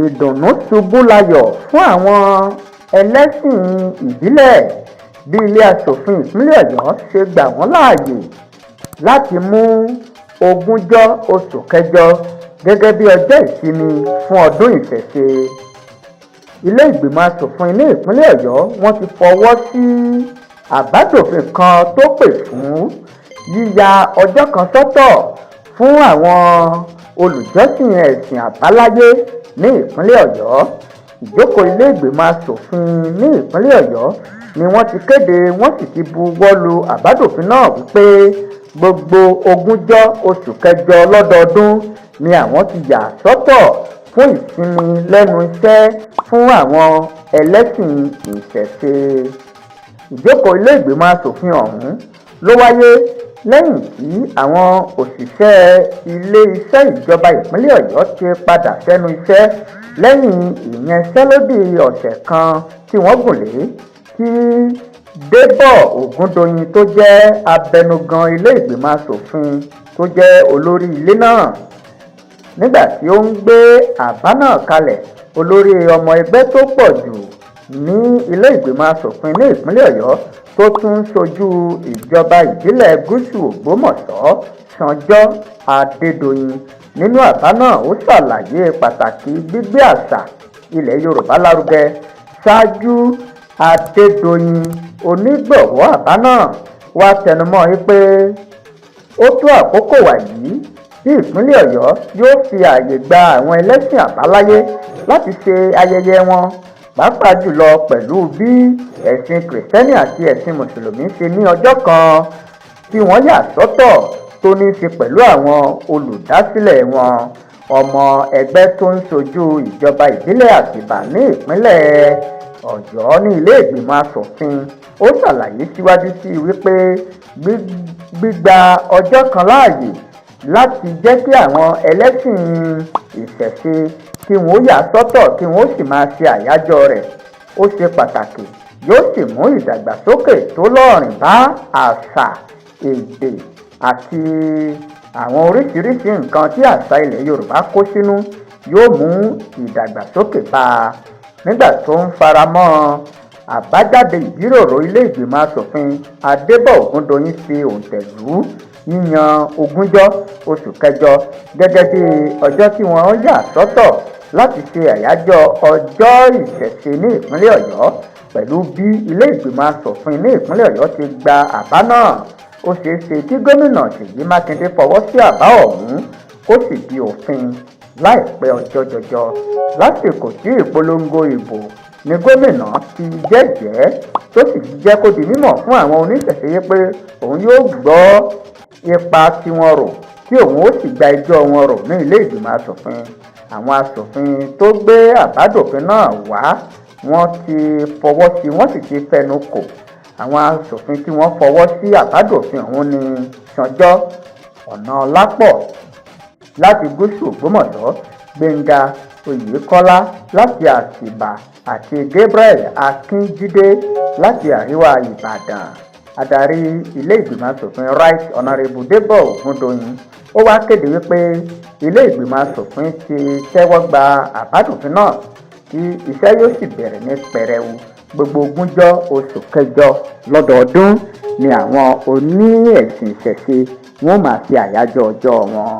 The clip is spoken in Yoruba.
ìdùnnú ṣubú layọ̀ fún àwọn ẹlẹ́sìn ìbílẹ̀ bí ilé aṣòfin ìpínlẹ̀ Ọ̀yọ́ ṣe gbà wọ́n láàyè láti mú 20 oṣù kẹjọ gẹ́gẹ́ bí ọjọ́ ìsinmi fún ọdún ìṣẹ̀ṣe. Ilé ìgbìmọ̀ aṣòfin ní ìpínlẹ̀ Ọ̀yọ́ wọ́n ti fọwọ́ sí àbádòfin kan tó pè fún yíya ọjọ́ kan sọ́tọ̀ fún àwọn olùjọ́sìn ẹ̀sìn àbáláyé ní ìpínlẹ̀ Ọ̀yọ́. Ìjókòó ilé ìgbìmọ̀ aṣòfin ní ìpínlẹ̀ Ọ̀yọ́ ni wọ́n ti kéde wọ́n sì ti buwọ́ lu àbádòfin náà wípé gbogbo 20 oṣù kẹjọ lọ́dọọdún ni àwọn ti yà sọ́tọ̀ fún ìsinmi lẹ́nu iṣẹ́ fún àwọn ẹlẹ́sìn ìṣẹ̀ṣe. Ìjókòó ilé ìgbìmọ̀ aṣòfin ọ̀hún ló wáyé lẹ́yìn tí àwọn òṣìṣẹ́ ilé iṣẹ́ ìjọba ìpínlẹ̀ Ọ̀yọ́ ti padà sẹ́nu iṣẹ́ lẹ́yìn ìyanṣẹ́lódì ọ̀sẹ̀ kan tí wọ́n gùn lé tí Débọ̀ Ògúndoyin tó jẹ́ abẹnugan ilé ìgbìmọ̀ aṣòfin tó jẹ́ olórí ilé náà. Nígbà tí ó ń gbé àbá náà kalẹ̀, olórí ọmọ ẹgbẹ́ tó pọ̀ jù ní ilé ìgbìmọ̀ aṣòfin ní ìpínlẹ̀ Ọ̀yọ́ tó tún ṣojú ìjọba ìbílẹ̀ Gúúsù Ògbómọ̀ṣọ́ Sanjọ́ Adédoyin nínú àbá náà ó ṣàlàyé pàtàkì gbígbé àṣà ilẹ̀ Yorùbá lárugẹ. Ṣáájú Adédoyin onígbọ̀wọ́ àbá náà wá tẹnumọ́ pé ó tó àkókò wàyí tí ìpínlẹ̀ Ọ̀yọ́ yóò fi ààyè gba àwọn ẹlẹ́sìn àbáláyé láti ṣe ayẹyẹ wọn, pàápàá jùlọ pẹ̀lú bí ẹ̀sìn kìrìsìtẹ́nì àti ẹ̀sìn mùsùlùmí ṣe ní ọjọ́ kan tí wọ́n yà sọ́tọ̀ tó ní í ṣe pẹ̀lú àwọn olùdásílẹ̀ wọn. Ọmọ ẹgbẹ́ tó ń ṣojú ìjọba ìbílẹ̀ Àtìbà ní ìpínlẹ̀ Ọ̀yọ́ ní ilé ìgbìmọ̀ aṣòfin ó ṣàlàyé síwájú sí wípé gbígba ọjọ́ kan láàyè láti jẹ́ kí àwọn ẹlẹ́sìn ìṣẹ̀ṣe kí wọ́n yà sọ́tọ̀ kí wọ́n sì máa ṣe àyájọ́ rẹ̀ ó ṣe pàtàkì, yóò sì mú ìdàgbàsókè tó lọ́rìn bá àṣà, èdè àti àwọn oríṣiríṣi nǹkan tí àṣà ilẹ̀ Yorùbá kó sínú, yóò mú ìdàgbàsókè bá a. Nígbà tó ń faramọ́ àbájáde ìjíròrò ilé ìgbìmọ̀ aṣòfin, Débọ̀ Ògúndoyin fi òǹtẹ̀ lù yíyan 20 oṣù kẹjọ gẹ́gẹ́ bí ọjọ́ tí wọ́n yà sọ́tọ̀ láti ṣe àyájọ́ ọjọ́ ìṣẹ̀ṣe ní ìpínlẹ̀ Ọ̀yọ́. Pẹ̀lú bí ilé ìgbìmọ̀ aṣòfin ní ìpínlẹ̀ Ọ̀yọ́ ti gba àbá náà, ó ṣeé ṣe kí gómìnà Ṣèyí Makinde fọwọ́ sí àbá ọ̀hún kó sì di òfin láìpẹ́ ọjọ́ jọjọ. Lásìkò tí ìpolongo ìbò ni gómìnà ti jẹ́jẹ́ tó sì jẹ́ kó di mímọ̀ fún àwọn oníṣẹ̀ṣe pé òun yóò gbọ́ ipa tí wọ́n rò tí òun ó sì gba ẹjọ́ wọn rò ní ilé ìgbìmọ̀ aṣòfin. Àwọn aṣòfin tó gbé àbádòfin náà wá wọ́n ti fọwọ́ sí, wọ́n sì ti fẹnu kò. Àwọn aṣòfin tí wọ́n fọwọ́ sí àbádòfin ọ̀hún ni Sanjọ́ Ọ̀nàlápọ̀ láti Gúúsù Ògbómọ̀ṣọ́, Gbénga Oyèkọ́lá láti Àtìbà àti Gabriel Akínjídé láti Àríwá Ìbàdàn. Adarí ilé ìgbìmọ̀ aṣòfin Right Honourable Débọ̀ Ògúndoyin ó wá kéde wípé ilé ìgbìmọ̀ aṣòfin ti tẹ́wọ́ gba àbádòfin náà tí iṣẹ́ yóò sì bẹ̀rẹ̀ ní pẹrẹwu. Gbogbo 20 oṣù kẹjọ lọ́dọọdún ni àwọn oní ẹ̀sìn ìṣẹ̀ṣe wọ́n máa ṣe àyájọ́ ọjọ́ wọn.